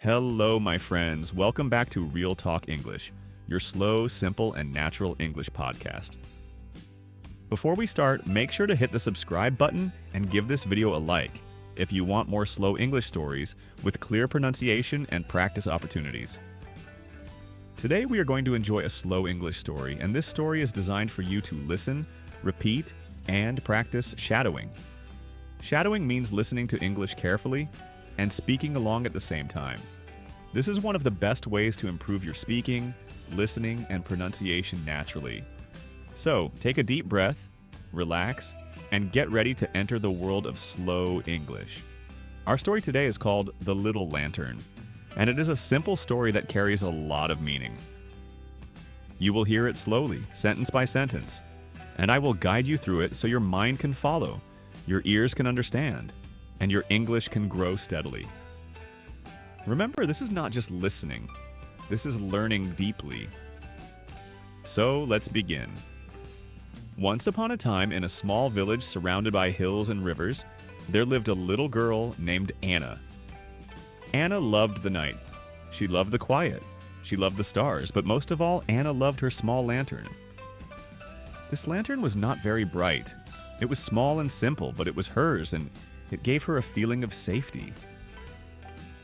Hello, my friends. Welcome back to Real Talk English, your slow, simple, and natural English podcast. Before we start, make sure to hit the subscribe button and give this video a like if you want more slow English stories with clear pronunciation and practice opportunities. Today we are going to enjoy a slow English story, and this story is designed for you to listen, repeat, and practice shadowing. Shadowing means listening to English carefully and speaking along at the same time. This is one of the best ways to improve your speaking, listening, and pronunciation naturally. So, take a deep breath, relax, and get ready to enter the world of slow English. Our story today is called The Little Lantern, and it is a simple story that carries a lot of meaning. You will hear it slowly, sentence by sentence, and I will guide you through it so your mind can follow, your ears can understand, and your English can grow steadily. Remember, this is not just listening. This is learning deeply. So, let's begin. Once upon a time, in a small village surrounded by hills and rivers, there lived a little girl named Anna. Anna loved the night. She loved the quiet. She loved the stars, but most of all, Anna loved her small lantern. This lantern was not very bright. It was small and simple, but it was hers, and it gave her a feeling of safety.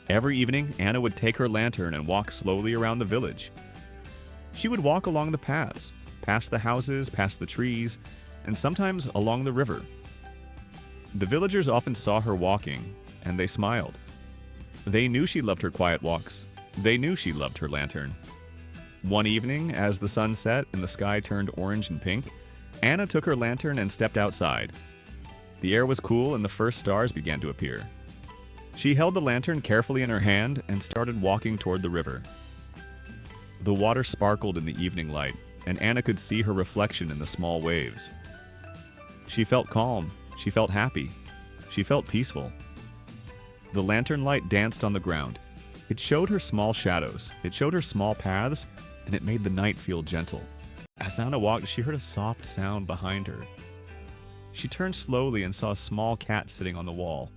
Every evening, Anna would take her lantern and walk slowly around the village. She would walk along the paths, past the houses, past the trees, and sometimes along the river. The villagers often saw her walking, and they smiled. They knew she loved her quiet walks. They knew she loved her lantern. One evening, as the sun set and the sky turned orange and pink, Anna took her lantern and stepped outside. The air was cool and the first stars began to appear. She held the lantern carefully in her hand and started walking toward the river. The water sparkled in the evening light, and Anna could see her reflection in the small waves. She felt calm, she felt happy, she felt peaceful. The lantern light danced on the ground. It showed her small shadows, it showed her small paths, and it made the night feel gentle. As Anna walked, she heard a soft sound behind her. She turned slowly and saw a small cat sitting on the wall.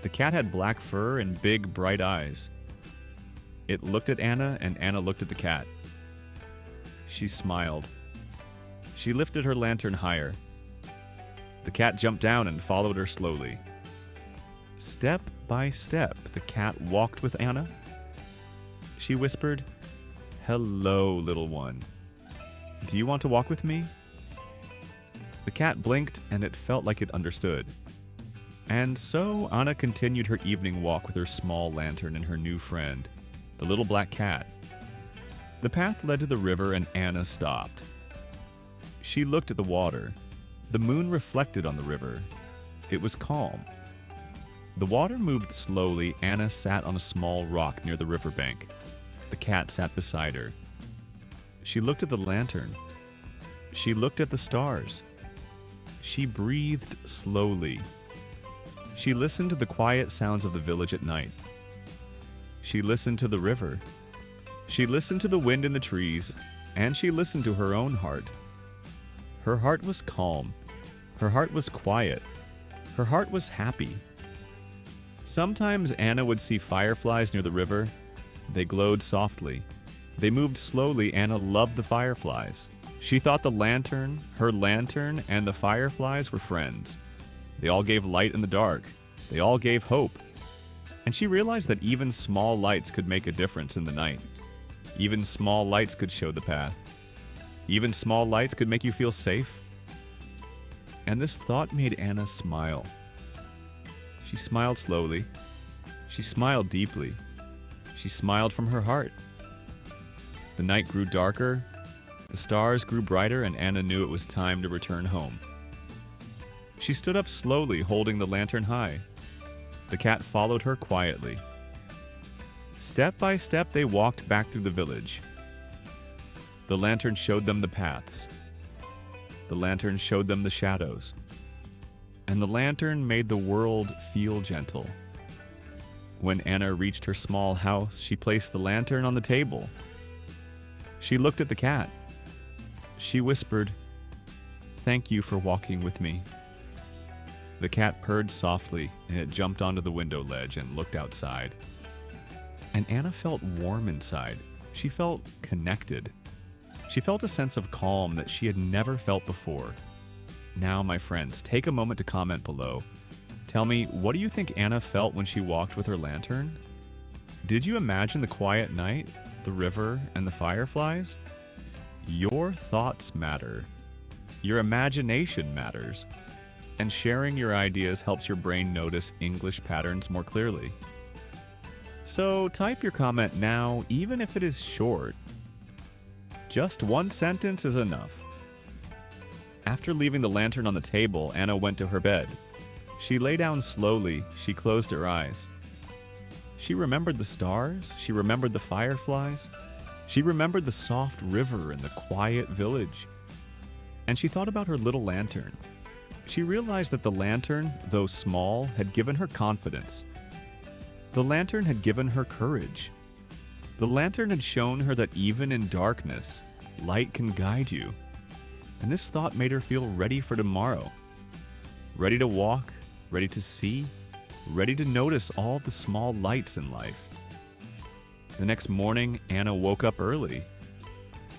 The cat had black fur and big, bright eyes. It looked at Anna, and Anna looked at the cat. She smiled. She lifted her lantern higher. The cat jumped down and followed her slowly. Step by step, the cat walked with Anna. She whispered, "Hello, little one. Do you want to walk with me?" The cat blinked, and it felt like it understood. And so Anna continued her evening walk with her small lantern and her new friend, the little black cat. The path led to the river, and Anna stopped. She looked at the water. The moon reflected on the river. It was calm. The water moved slowly. Anna sat on a small rock near the riverbank. The cat sat beside her. She looked at the lantern. She looked at the stars. She breathed slowly. She listened to the quiet sounds of the village at night. She listened to the river. She listened to the wind in the trees, and she listened to her own heart. Her heart was calm. Her heart was quiet. Her heart was happy. Sometimes Anna would see fireflies near the river. They glowed softly. They moved slowly. Anna loved the fireflies. She thought the lantern, her lantern, and the fireflies were friends. They all gave light in the dark. They all gave hope. And she realized that even small lights could make a difference in the night. Even small lights could show the path. Even small lights could make you feel safe. And this thought made Anna smile. She smiled slowly. She smiled deeply. She smiled from her heart. The night grew darker. The stars grew brighter, and Anna knew it was time to return home. She stood up slowly, holding the lantern high. The cat followed her quietly. Step by step, they walked back through the village. The lantern showed them the paths. The lantern showed them the shadows. And the lantern made the world feel gentle. When Anna reached her small house, she placed the lantern on the table. She looked at the cat. She whispered, "Thank you for walking with me." The cat purred softly, and it jumped onto the window ledge and looked outside. and Anna felt warm inside. She felt connected. She felt a sense of calm that she had never felt before. Now, my friends, take a moment to comment below. Tell me, what do you think Anna felt when she walked with her lantern? Did you imagine the quiet night, the river, and the fireflies? Your thoughts matter. Your imagination matters. And sharing your ideas helps your brain notice English patterns more clearly. So type your comment now, even if it is short. Just one sentence is enough. After leaving the lantern on the table, Anna went to her bed. She lay down slowly. She closed her eyes. She remembered the stars. She remembered the fireflies. She remembered the soft river and the quiet village. And she thought about her little lantern. She realized that the lantern, though small, had given her confidence. The lantern had given her courage. The lantern had shown her that even in darkness, light can guide you. And this thought made her feel ready for tomorrow. Ready to walk, ready to see, ready to notice all the small lights in life. The next morning, Anna woke up early.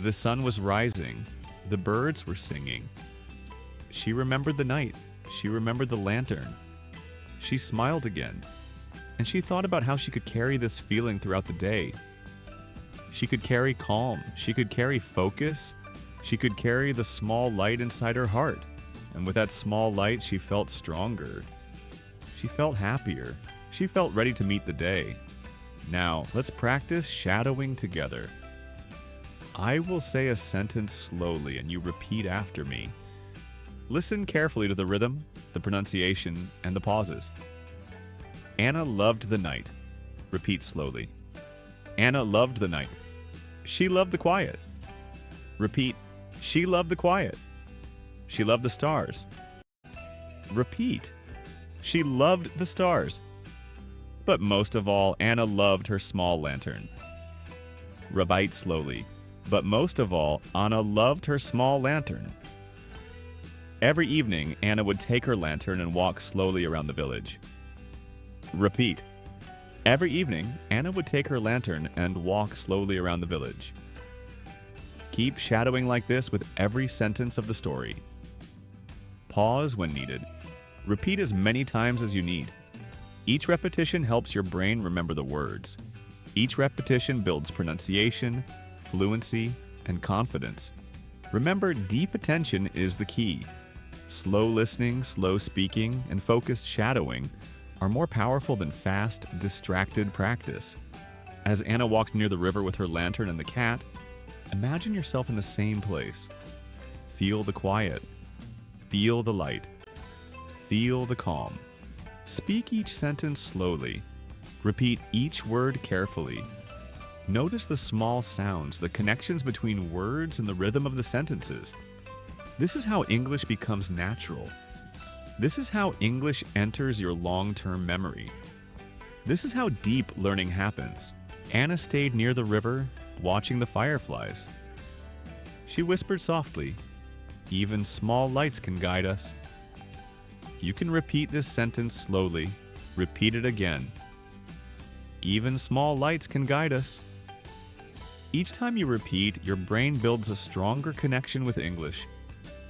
The sun was rising. The birds were singing. She remembered the night. She remembered the lantern. She smiled again. And she thought about how she could carry this feeling throughout the day. She could carry calm. She could carry focus. She could carry the small light inside her heart. And with that small light, she felt stronger. She felt happier. She felt ready to meet the day. Now, let's practice shadowing together. I will say a sentence slowly and you repeat after me. Listen carefully to the rhythm, the pronunciation, and the pauses. Anna loved the night. Repeat slowly. Anna loved the night. She loved the quiet. Repeat. She loved the quiet. She loved the stars. Repeat. She loved the stars. But most of all, Anna loved her small lantern. Repeat slowly. But most of all, Anna loved her small lantern. Every evening, Anna would take her lantern and walk slowly around the village. Repeat. Every evening, Anna would take her lantern and walk slowly around the village. Keep shadowing like this with every sentence of the story. Pause when needed. Repeat as many times as you need. Each repetition helps your brain remember the words. Each repetition builds pronunciation, fluency, and confidence. Remember, deep attention is the key. Slow listening, slow speaking, and focused shadowing are more powerful than fast, distracted practice. As Anna walked near the river with her lantern and the cat, imagine yourself in the same place. Feel the quiet. Feel the light. Feel the calm. Speak each sentence slowly. Repeat each word carefully. Notice the small sounds, the connections between words and the rhythm of the sentences. This is how English becomes natural. This is how English enters your long-term memory. This is how deep learning happens. Anna stayed near the river, watching the fireflies. She whispered softly, "Even small lights can guide us." You can repeat this sentence slowly. Repeat it again. Even small lights can guide us. Each time you repeat, your brain builds a stronger connection with English.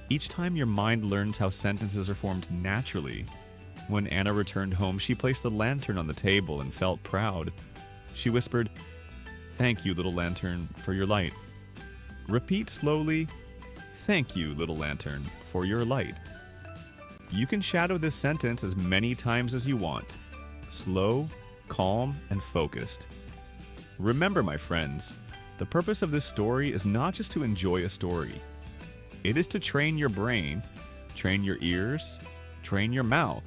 Each time your mind learns how sentences are formed naturally. When Anna returned home, she placed the lantern on the table and felt proud. She whispered, "Thank you, little lantern, for your light." Repeat slowly, "Thank you, little lantern, for your light." You can shadow this sentence as many times as you want. Slow, calm, and focused. Remember, my friends, the purpose of this story is not just to enjoy a story. It is to train your brain, train your ears, train your mouth,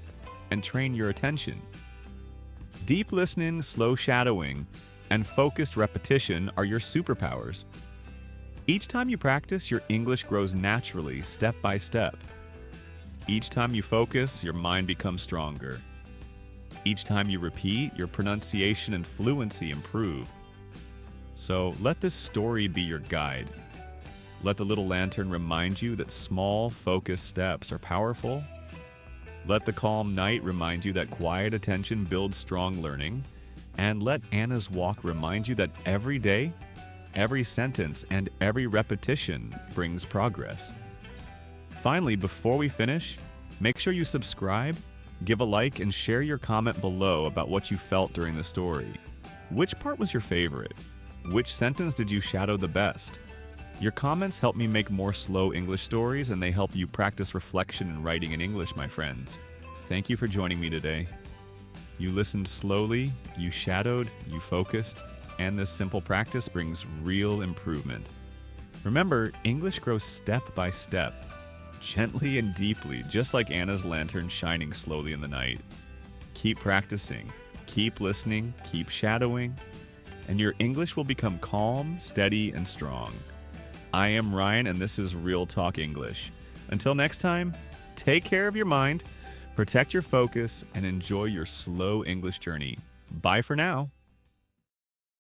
and train your attention. Deep listening, slow shadowing, and focused repetition are your superpowers. Each time you practice, your English grows naturally, step by step. Each time you focus, your mind becomes stronger. Each time you repeat, your pronunciation and fluency improve. So let this story be your guide. Let the little lantern remind you that small, focused steps are powerful. Let the calm night remind you that quiet attention builds strong learning. And let Anna's walk remind you that every day, every sentence, and every repetition brings progress. Finally, before we finish, make sure you subscribe, give a like, and share your comment below about what you felt during the story. Which part was your favorite? Which sentence did you shadow the best? Your comments help me make more slow English stories, and they help you practice reflection and writing in English, my friends. Thank you for joining me today. You listened slowly, you shadowed, you focused, and this simple practice brings real improvement. Remember, English grows step by step, gently and deeply, just like Anna's lantern shining slowly in the night. Keep practicing, keep listening, keep shadowing, and your English will become calm, steady, and strong. I am Ryan, and this is Real Talk English. Until next time, take care of your mind, protect your focus, and enjoy your slow English journey. Bye for now.